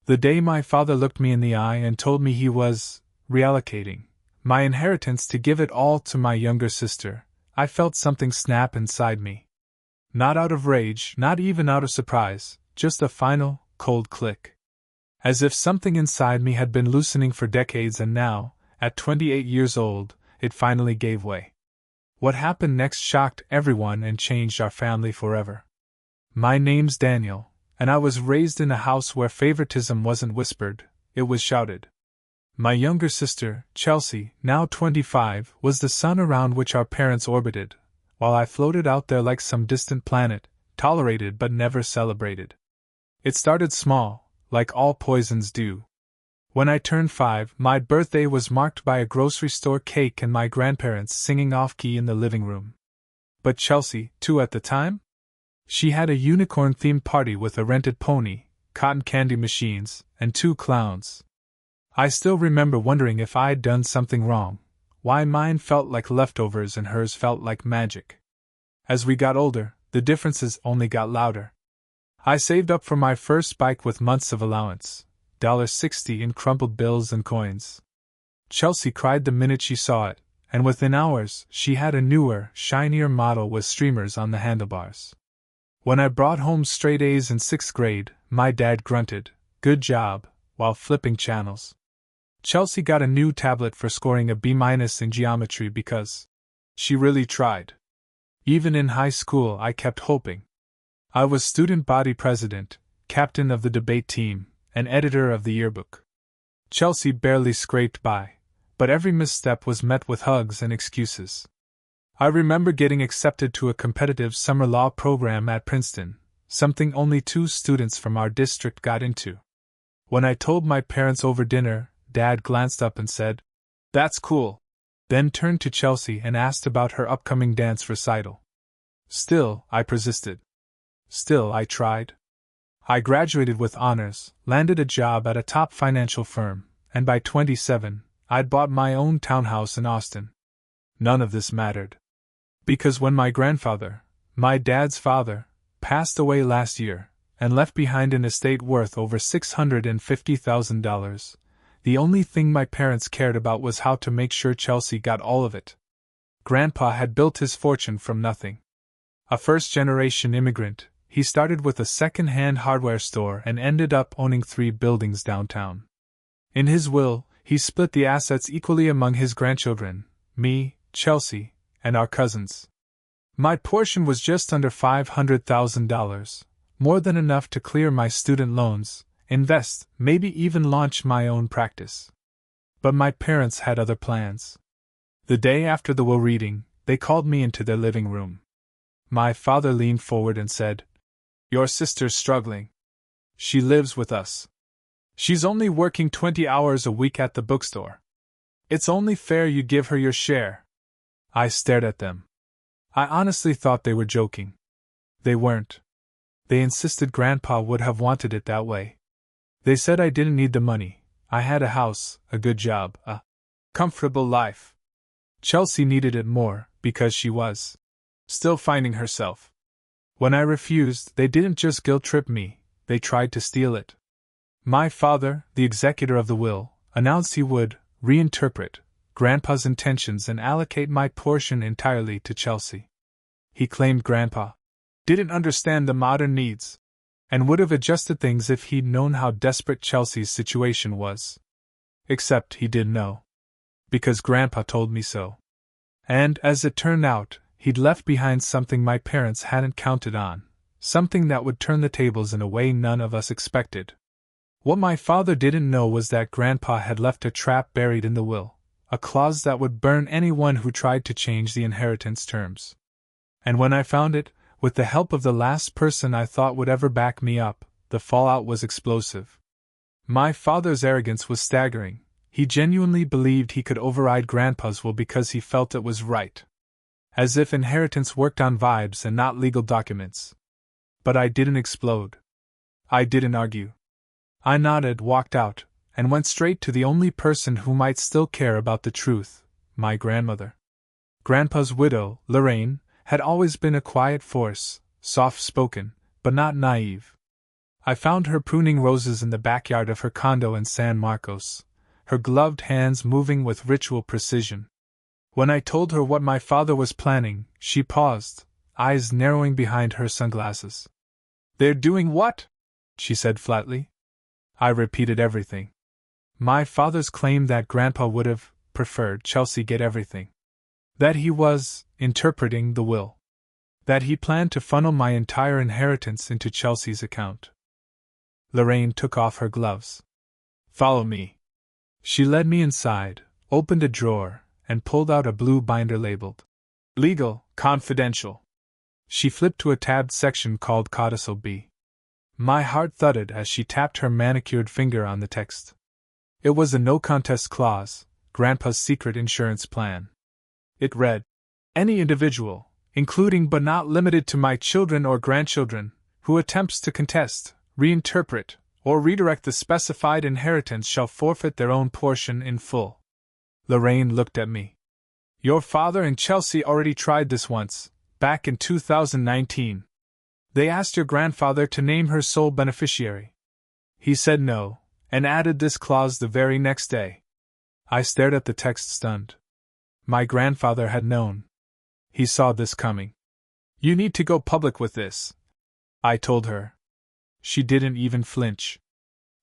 The day my father looked me in the eye and told me he was reallocating my inheritance to give it all to my younger sister, I felt something snap inside me. Not out of rage, not even out of surprise, just a final, cold click. As if something inside me had been loosening for decades and now, at 28 years old, it finally gave way. What happened next shocked everyone and changed our family forever. My name's Daniel, and I was raised in a house where favoritism wasn't whispered, it was shouted. My younger sister, Chelsea, now 25, was the sun around which our parents orbited, while I floated out there like some distant planet, tolerated but never celebrated. It started small, like all poisons do. When I turned 5, my birthday was marked by a grocery store cake and my grandparents singing off-key in the living room. But Chelsea, 2 at the time? She had a unicorn-themed party with a rented pony, cotton candy machines, and 2 clowns. I still remember wondering if I'd done something wrong, why mine felt like leftovers and hers felt like magic. As we got older, the differences only got louder. I saved up for my first bike with months of allowance, $60 in crumpled bills and coins. Chelsea cried the minute she saw it, and within hours she had a newer, shinier model with streamers on the handlebars. When I brought home straight A's in 6th grade, my dad grunted, "Good job," while flipping channels. Chelsea got a new tablet for scoring a B- in geometry because she really tried. Even in high school, I kept hoping. I was student body president, captain of the debate team, and editor of the yearbook. Chelsea barely scraped by, but every misstep was met with hugs and excuses. I remember getting accepted to a competitive summer law program at Princeton, something only 2 students from our district got into. When I told my parents over dinner, Dad glanced up and said, "That's cool," then turned to Chelsea and asked about her upcoming dance recital. Still, I persisted. Still, I tried. I graduated with honors, landed a job at a top financial firm, and by 27, I'd bought my own townhouse in Austin. None of this mattered. Because when my grandfather, my dad's father, passed away last year, and left behind an estate worth over $650,000, the only thing my parents cared about was how to make sure Chelsea got all of it. Grandpa had built his fortune from nothing. A first-generation immigrant, he started with a second-hand hardware store and ended up owning 3 buildings downtown. In his will, he split the assets equally among his grandchildren, me, Chelsea, and our cousins. My portion was just under $500,000, more than enough to clear my student loans, invest, maybe even launch my own practice. But my parents had other plans. The day after the will reading, they called me into their living room. My father leaned forward and said, "Your sister's struggling. She lives with us. She's only working 20 hours a week at the bookstore. It's only fair you give her your share." I stared at them. I honestly thought they were joking. They weren't. They insisted Grandpa would have wanted it that way. They said I didn't need the money. I had a house, a good job, a comfortable life. Chelsea needed it more, because she was still finding herself. When I refused, they didn't just guilt-trip me, they tried to steal it. My father, the executor of the will, announced he would reinterpret Grandpa's intentions and allocate my portion entirely to Chelsea. He claimed Grandpa didn't understand the modern needs, and would have adjusted things if he'd known how desperate Chelsea's situation was. Except he didn't know. Because Grandpa told me so. And, as it turned out, he'd left behind something my parents hadn't counted on, something that would turn the tables in a way none of us expected. What my father didn't know was that Grandpa had left a trap buried in the will, a clause that would burn anyone who tried to change the inheritance terms. And when I found it, with the help of the last person I thought would ever back me up, the fallout was explosive. My father's arrogance was staggering. He genuinely believed he could override Grandpa's will because he felt it was right. As if inheritance worked on vibes and not legal documents. But I didn't explode. I didn't argue. I nodded, walked out, and went straight to the only person who might still care about the truth, my grandmother. Grandpa's widow, Lorraine, had always been a quiet force, soft-spoken, but not naive. I found her pruning roses in the backyard of her condo in San Marcos, her gloved hands moving with ritual precision. When I told her what my father was planning, she paused, eyes narrowing behind her sunglasses. "They're doing what?" she said flatly. I repeated everything. My father's claim that Grandpa would have preferred Chelsea get everything. That he was interpreting the will. That he planned to funnel my entire inheritance into Chelsea's account. Lorraine took off her gloves. "Follow me." She led me inside, opened a drawer, and pulled out a blue binder labeled Legal, Confidential. She flipped to a tabbed section called Codicil B. My heart thudded as she tapped her manicured finger on the text. It was a no-contest clause, Grandpa's secret insurance plan. It read, "Any individual, including but not limited to my children or grandchildren, who attempts to contest, reinterpret, or redirect the specified inheritance shall forfeit their own portion in full." Lorraine looked at me. "Your father and Chelsea already tried this once, back in 2019. They asked your grandfather to name her sole beneficiary. He said no, and added this clause the very next day." I stared at the text stunned. My grandfather had known. He saw this coming. "You need to go public with this," I told her. She didn't even flinch.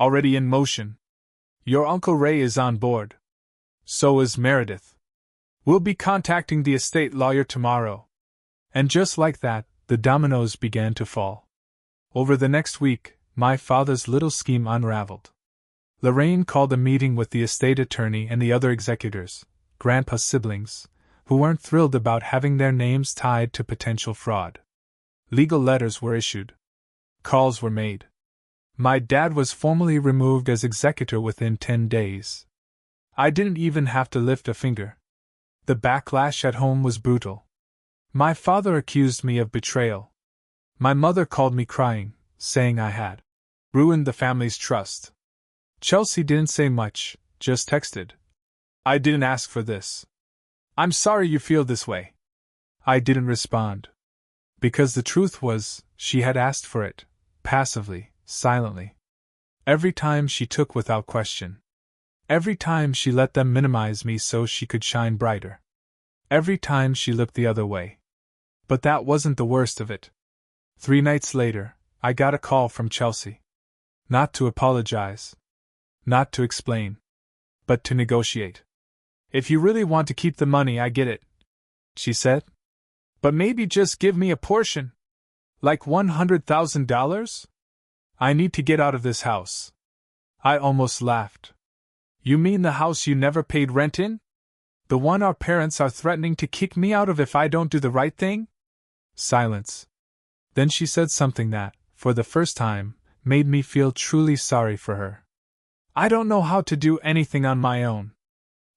"Already in motion. Your Uncle Ray is on board. So is Meredith. We'll be contacting the estate lawyer tomorrow." And just like that, the dominoes began to fall. Over the next week, my father's little scheme unraveled. Lorraine called a meeting with the estate attorney and the other executors, Grandpa's siblings, who weren't thrilled about having their names tied to potential fraud. Legal letters were issued. Calls were made. My dad was formally removed as executor within 10 days. I didn't even have to lift a finger. The backlash at home was brutal. My father accused me of betrayal. My mother called me crying, saying I had ruined the family's trust. Chelsea didn't say much, just texted, "I didn't ask for this. I'm sorry you feel this way." I didn't respond. Because the truth was, she had asked for it, passively, silently. Every time she took without question. Every time she let them minimize me so she could shine brighter. Every time she looked the other way. But that wasn't the worst of it. 3 nights later, I got a call from Chelsea. Not to apologize. Not to explain. But to negotiate. "If you really want to keep the money, I get it," she said. "But maybe just give me a portion. Like $100,000? I need to get out of this house." I almost laughed. "You mean the house you never paid rent in? The one our parents are threatening to kick me out of if I don't do the right thing?" Silence. Then she said something that, for the first time, made me feel truly sorry for her. "I don't know how to do anything on my own.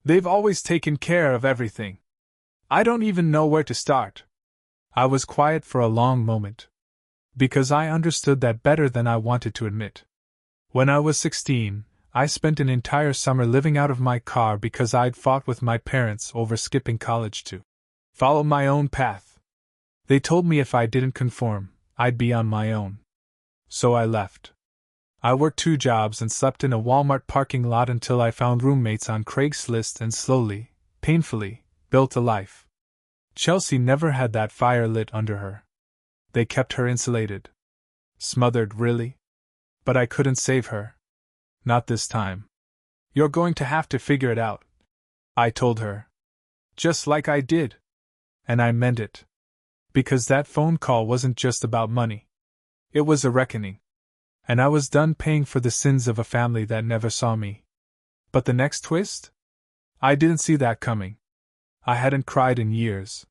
They've always taken care of everything. I don't even know where to start." I was quiet for a long moment. Because I understood that better than I wanted to admit. When I was 16, I spent an entire summer living out of my car because I'd fought with my parents over skipping college to follow my own path. They told me if I didn't conform, I'd be on my own. So I left. I worked 2 jobs and slept in a Walmart parking lot until I found roommates on Craigslist and slowly, painfully, built a life. Chelsea never had that fire lit under her. They kept her insulated. Smothered, really? But I couldn't save her. Not this time. "You're going to have to figure it out," I told her. Just like I did. And I meant it. Because that phone call wasn't just about money. It was a reckoning. And I was done paying for the sins of a family that never saw me. But the next twist? I didn't see that coming. I hadn't cried in years.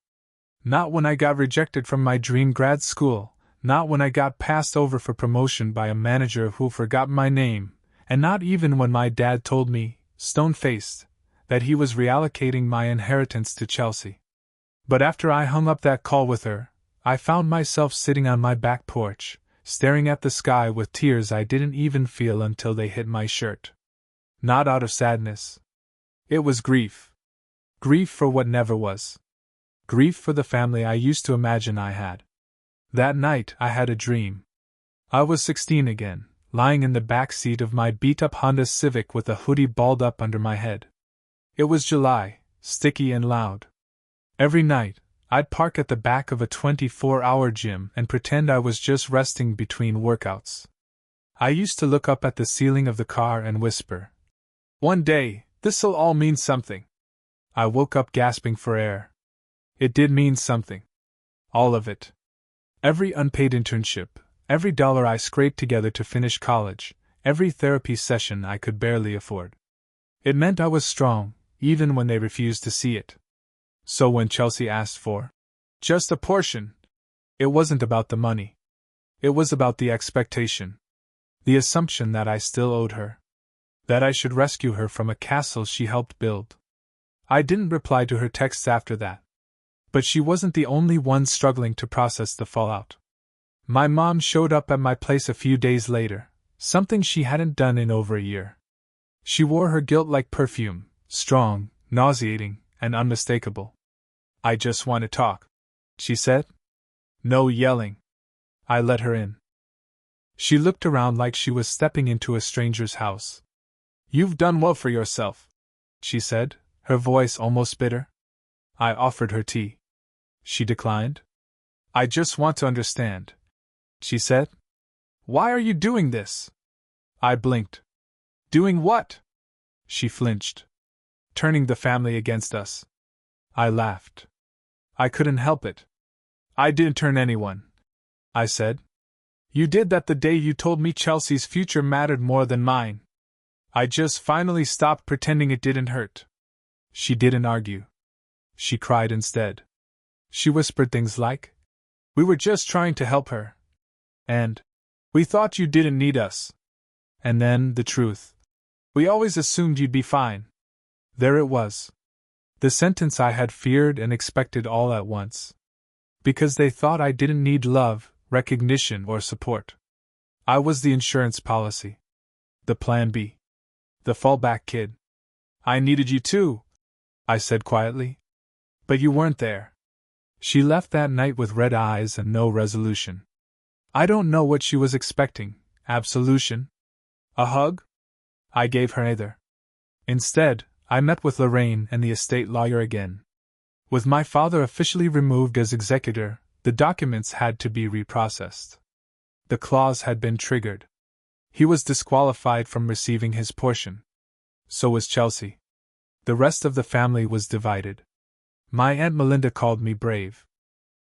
Not when I got rejected from my dream grad school, not when I got passed over for promotion by a manager who forgot my name, and not even when my dad told me, stone-faced, that he was reallocating my inheritance to Chelsea. But after I hung up that call with her, I found myself sitting on my back porch, staring at the sky with tears I didn't even feel until they hit my shirt. Not out of sadness. It was grief. Grief for what never was. Grief for the family I used to imagine I had. That night I had a dream. I was 16 again, lying in the back seat of my beat-up Honda Civic with a hoodie balled up under my head. It was July, sticky and loud. Every night, I'd park at the back of a 24-hour gym and pretend I was just resting between workouts. I used to look up at the ceiling of the car and whisper, "One day, this'll all mean something." I woke up gasping for air. It did mean something. All of it. Every unpaid internship, every dollar I scraped together to finish college, every therapy session I could barely afford. It meant I was strong, even when they refused to see it. So when Chelsea asked for just a portion, it wasn't about the money. It was about the expectation. The assumption that I still owed her. That I should rescue her from a castle she helped build. I didn't reply to her texts after that. But she wasn't the only one struggling to process the fallout. My mom showed up at my place a few days later, something she hadn't done in over a year. She wore her guilt like perfume, strong, nauseating, and unmistakable. "I just want to talk," she said. "No yelling." I let her in. She looked around like she was stepping into a stranger's house. "You've done well for yourself," she said, her voice almost bitter. I offered her tea. She declined. "I just want to understand," she said. "Why are you doing this?" I blinked. "Doing what?" She flinched. "Turning the family against us." I laughed. I couldn't help it. "I didn't turn anyone," I said. "You did that the day you told me Chelsea's future mattered more than mine. I just finally stopped pretending it didn't hurt." She didn't argue. She cried instead. She whispered things like, "We were just trying to help her. And we thought you didn't need us." And then, the truth. "We always assumed you'd be fine." There it was. The sentence I had feared and expected all at once. Because they thought I didn't need love, recognition, or support. I was the insurance policy. The plan B. The fallback kid. "I needed you too," I said quietly. "But you weren't there." She left that night with red eyes and no resolution. I don't know what she was expecting. Absolution? A hug? I gave her neither. Instead, I met with Lorraine and the estate lawyer again. With my father officially removed as executor, the documents had to be reprocessed. The clause had been triggered. He was disqualified from receiving his portion. So was Chelsea. The rest of the family was divided. My Aunt Melinda called me brave.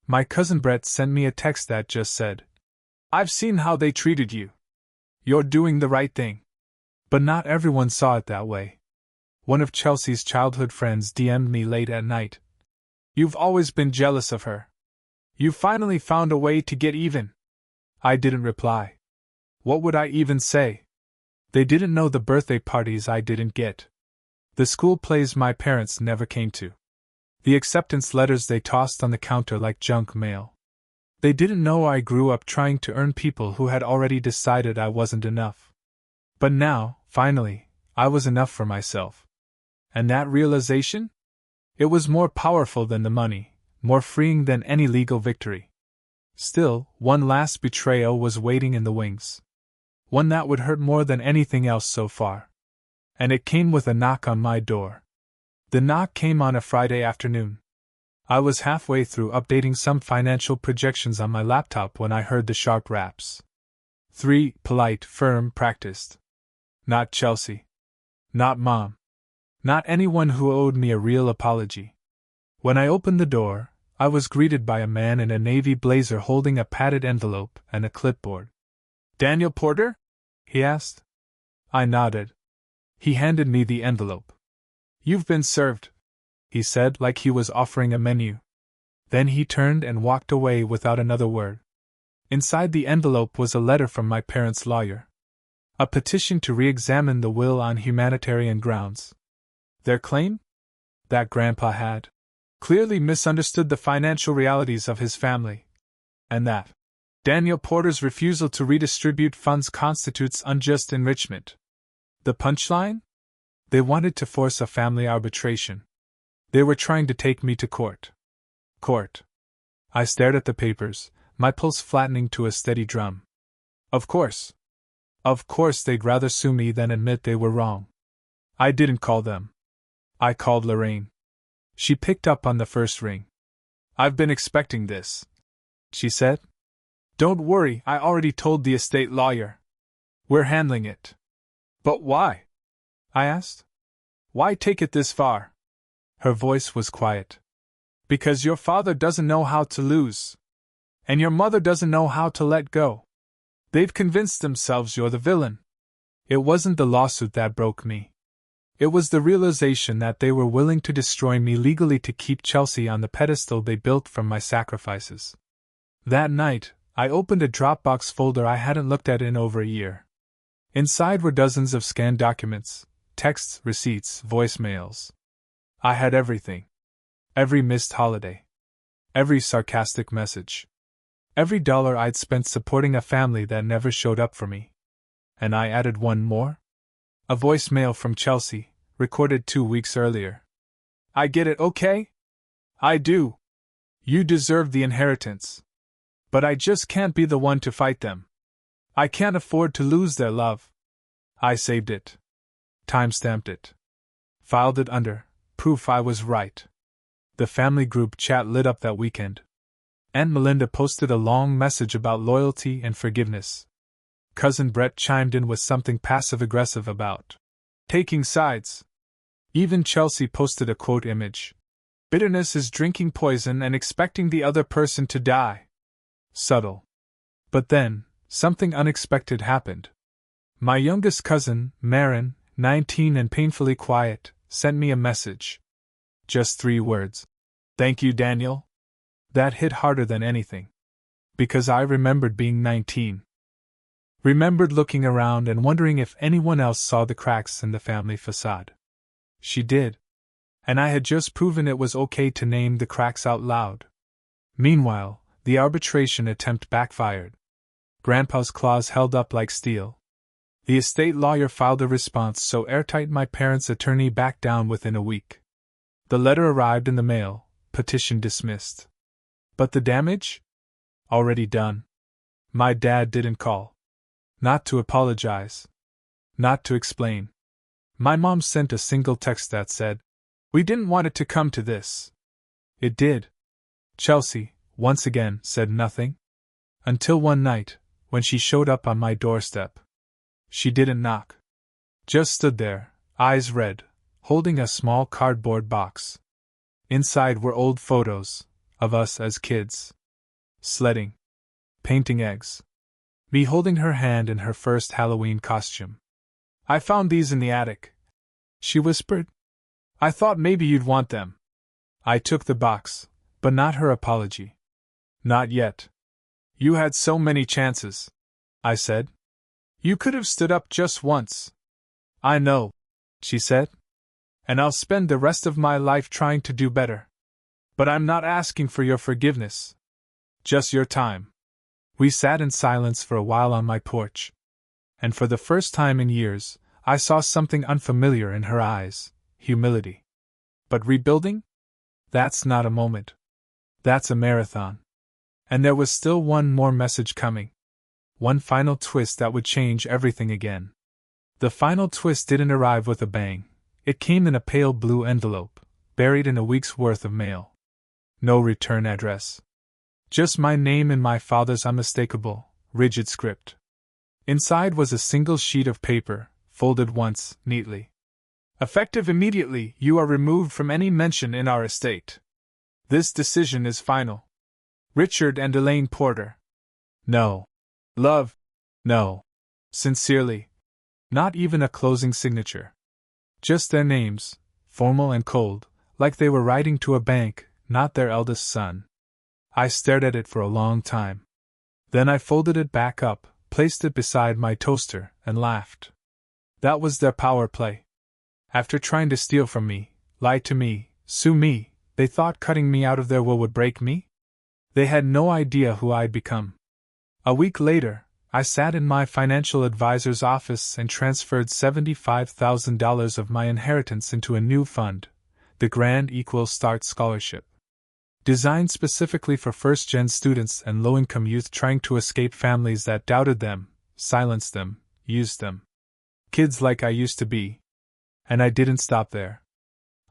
My cousin Brett sent me a text that just said, "I've seen how they treated you. You're doing the right thing." But not everyone saw it that way. One of Chelsea's childhood friends DM'd me late at night. "You've always been jealous of her. You finally found a way to get even." I didn't reply. What would I even say? They didn't know the birthday parties I didn't get. The school plays my parents never came to. The acceptance letters they tossed on the counter like junk mail. They didn't know I grew up trying to earn people who had already decided I wasn't enough. But now, finally, I was enough for myself. And that realization? It was more powerful than the money, more freeing than any legal victory. Still, one last betrayal was waiting in the wings. One that would hurt more than anything else so far. And it came with a knock on my door. The knock came on a Friday afternoon. I was halfway through updating some financial projections on my laptop when I heard the sharp raps. 3. Polite, firm, practiced. Not Chelsea. Not Mom. Not anyone who owed me a real apology. When I opened the door, I was greeted by a man in a navy blazer holding a padded envelope and a clipboard. "Daniel Porter?" he asked. I nodded. He handed me the envelope. "You've been served," he said like he was offering a menu. Then he turned and walked away without another word. Inside the envelope was a letter from my parents' lawyer. A petition to re-examine the will on humanitarian grounds. Their claim? That Grandpa had clearly misunderstood the financial realities of his family. And that Daniel Porter's refusal to redistribute funds constitutes unjust enrichment. The punchline? They wanted to force a family arbitration. They were trying to take me to court. Court. I stared at the papers, my pulse flattening to a steady drum. Of course. Of course they'd rather sue me than admit they were wrong. I didn't call them. I called Lorraine. She picked up on the first ring. I've been expecting this, she said. Don't worry, I already told the estate lawyer. We're handling it. But why? I asked. Why take it this far? Her voice was quiet. Because your father doesn't know how to lose. And your mother doesn't know how to let go. They've convinced themselves you're the villain. It wasn't the lawsuit that broke me. It was the realization that they were willing to destroy me legally to keep Chelsea on the pedestal they built from my sacrifices. That night, I opened a Dropbox folder I hadn't looked at in over a year. Inside were dozens of scanned documents, texts, receipts, voicemails. I had everything. Every missed holiday. Every sarcastic message. Every dollar I'd spent supporting a family that never showed up for me. And I added one more. A voicemail from Chelsea, recorded 2 weeks earlier. I get it, okay? I do. You deserve the inheritance. But I just can't be the one to fight them. I can't afford to lose their love. I saved it. Timestamped it. Filed it under proof I was right. The family group chat lit up that weekend. Aunt Melinda posted a long message about loyalty and forgiveness. Cousin Brett chimed in with something passive-aggressive about taking sides. Even Chelsea posted a quote image. Bitterness is drinking poison and expecting the other person to die. Subtle. But then, something unexpected happened. My youngest cousin, Marin, 19 and painfully quiet, sent me a message. Just 3 words. Thank you, Daniel. That hit harder than anything. Because I remembered being 19. Remembered looking around and wondering if anyone else saw the cracks in the family facade. She did. And I had just proven it was okay to name the cracks out loud. Meanwhile, the arbitration attempt backfired. Grandpa's claws held up like steel. The estate lawyer filed a response so airtight my parents' attorney backed down within a week. The letter arrived in the mail, petition dismissed. But the damage? Already done. My dad didn't call. Not to apologize. Not to explain. My mom sent a single text that said, "We didn't want it to come to this." It did. Chelsea, once again, said nothing. Until one night, when she showed up on my doorstep. She didn't knock. Just stood there, eyes red, holding a small cardboard box. Inside were old photos of us as kids. Sledding. Painting eggs. Me holding her hand in her first Halloween costume. "I found these in the attic," she whispered. "I thought maybe you'd want them." I took the box, but not her apology. "Not yet. You had so many chances," I said. "You could have stood up just once." "I know," she said. "And I'll spend the rest of my life trying to do better. But I'm not asking for your forgiveness. Just your time." We sat in silence for a while on my porch. And for the first time in years, I saw something unfamiliar in her eyes: humility. But rebuilding? That's not a moment. That's a marathon. And there was still one more message coming. One final twist that would change everything again. The final twist didn't arrive with a bang. It came in a pale blue envelope, buried in a week's worth of mail. No return address. Just my name in my father's unmistakable, rigid script. Inside was a single sheet of paper, folded once, neatly. "Effective immediately, you are removed from any mention in our estate. This decision is final. Richard and Elaine Porter." No. Love. No. Sincerely. Not even a closing signature. Just their names, formal and cold, like they were writing to a bank, not their eldest son. I stared at it for a long time. Then I folded it back up, placed it beside my toaster, and laughed. That was their power play. After trying to steal from me, lie to me, sue me, they thought cutting me out of their will would break me? They had no idea who I'd become. A week later, I sat in my financial advisor's office and transferred $75,000 of my inheritance into a new fund, the Grand Equal Start Scholarship. Designed specifically for first-gen students and low-income youth trying to escape families that doubted them, silenced them, used them. Kids like I used to be. And I didn't stop there.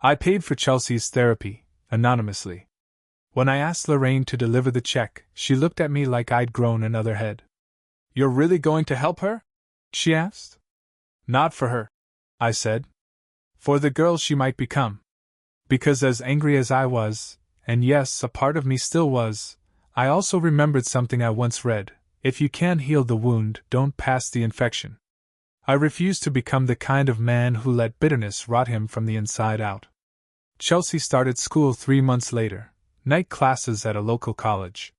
I paid for Chelsea's therapy, anonymously. When I asked Lorraine to deliver the check, she looked at me like I'd grown another head. "You're really going to help her?" she asked. "Not for her," I said. "For the girl she might become." Because as angry as I was, and yes, a part of me still was, I also remembered something I once read: if you can't heal the wound, don't pass the infection. I refused to become the kind of man who let bitterness rot him from the inside out. Chelsea started school 3 months later, night classes at a local college.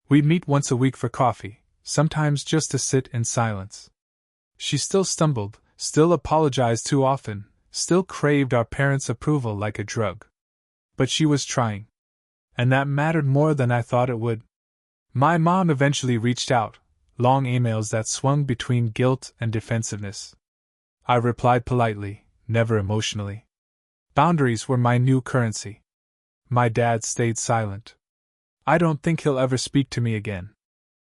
We'd meet once a week for coffee, sometimes just to sit in silence. She still stumbled, still apologized too often, still craved our parents' approval like a drug. But she was trying. And that mattered more than I thought it would. My mom eventually reached out, long emails that swung between guilt and defensiveness. I replied politely, never emotionally. Boundaries were my new currency. My dad stayed silent. I don't think he'll ever speak to me again.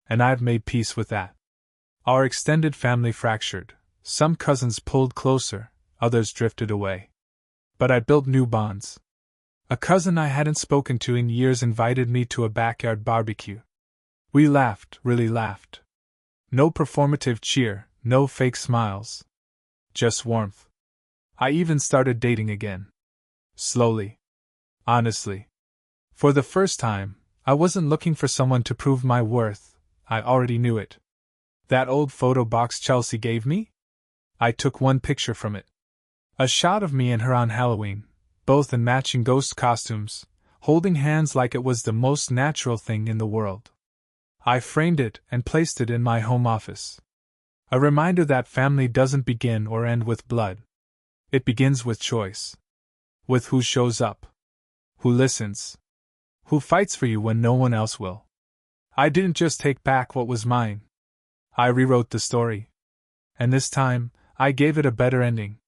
And I've made peace with that. Our extended family fractured. Some cousins pulled closer, others drifted away. But I built new bonds. A cousin I hadn't spoken to in years invited me to a backyard barbecue. We laughed, really laughed. No performative cheer, no fake smiles. Just warmth. I even started dating again. Slowly. Honestly. For the first time, I wasn't looking for someone to prove my worth, I already knew it. That old photo box Chelsea gave me? I took one picture from it. A shot of me and her on Halloween, both in matching ghost costumes, holding hands like it was the most natural thing in the world. I framed it and placed it in my home office. A reminder that family doesn't begin or end with blood. It begins with choice. With who shows up. Who listens. Who fights for you when no one else will. I didn't just take back what was mine. I rewrote the story. And this time, I gave it a better ending.